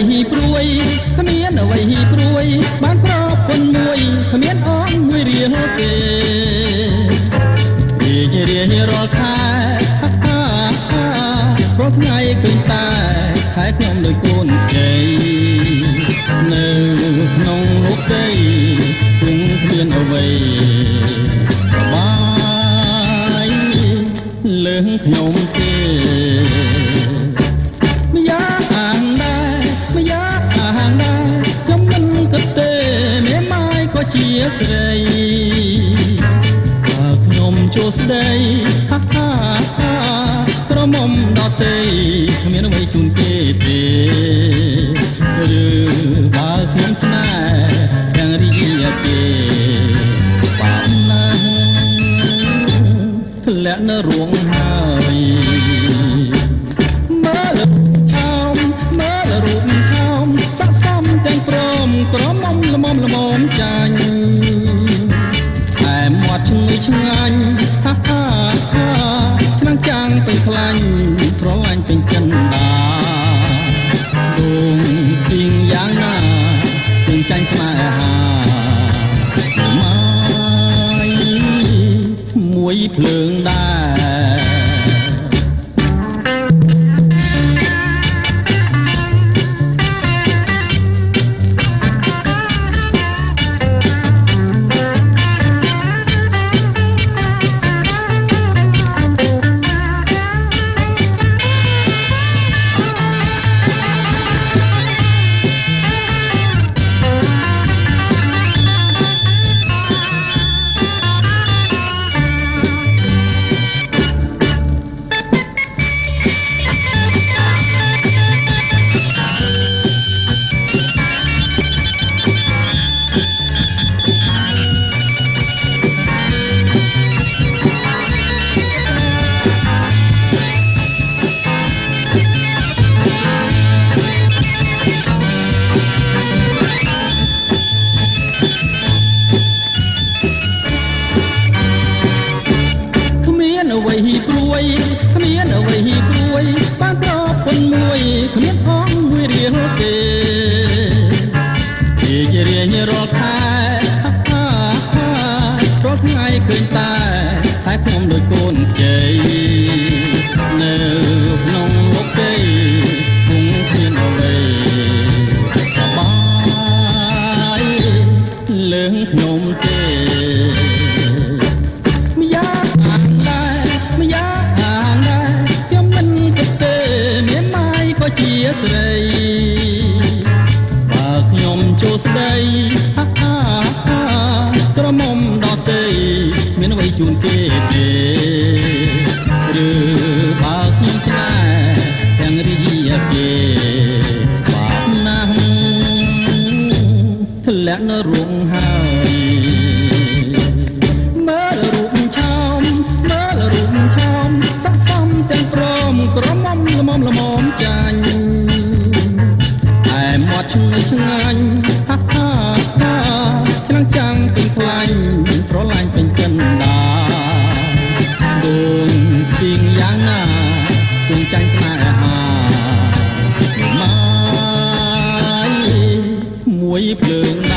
វីព្រួយគ្មានអ្វីព្រួយបានប្រពន្ធមួយគ្មានអងមួយរៀលទេរៀងរាល់ខែព្រោះថ្ងៃឃើញតែខែខ្ញុំដូចកូនជ័យនៅក្នុងលោកដីគង់គ្មានអ្វីសបាយលើងខ្ញុំទេម្យ៉ាងអាងដែរម្យ៉ាងអាងដែរខ្ញុំមិនគិតទេមេម៉ាយក៏ជាស្រីបើខ្ញុំជួស្ដីក្រមុំដតីគ្មានអ្វីជូនគេទេឬបើខ្ញុំស្នេហ៍ទាំងរីយ៉ាគេបានណាស់ធ្លាក់នៅរួងហើយមើលឆោមមើលរូបឆោមស័ក្តិសមទាំងព្រមក្រមុំល្មមចាញ់តែមាត់ឈ្ងុយឆ្ងាញ់ឆ្នាំងចាំងពេញខ្លាញ់ស្រឡាញ់ពេញចិនដាដងពីងយ៉ាងណាគង់ចាញ់ស្នេហាម៉ាយមួយភ្លើងដែរអ្វីព្រួយគ្មានអ្វីព្រួយបានប្រពន្ធមួយគ្មានអងមួយរៀលទេរៀងរាល់ខែព្រោះថ្ងៃឃើញតែខ្ញុំដូចកូនជ័យនៅក្នុងលោកទេគង់គ្មានអ្វីសបាយលើងខ្ញុំទេជាស្រីបើខ្ញុំជួស្ដីក្រមុំដតីមានអ្វីជូនគេទេឬបើខ្ញុំស្នេហ៍ទាំងរីយ៉ាគេបាបណាស់ធ្លាក់នៅរួងហើយមើលរូបឆោមមើលរូបឆោមស័ក្តិសមទាំងព្រមក្រមុំល្មមចាញ់តែមាត់ឈ្ងុយឆ្ងាញ់ឆ្នាំងចាំងពេញខ្លាញ់ស្រឡាញ់ពេញចិនដាដងពីងយ៉ាងណាគង់ចាញ់ស្នេហាម៉ាយមួយភ្លើង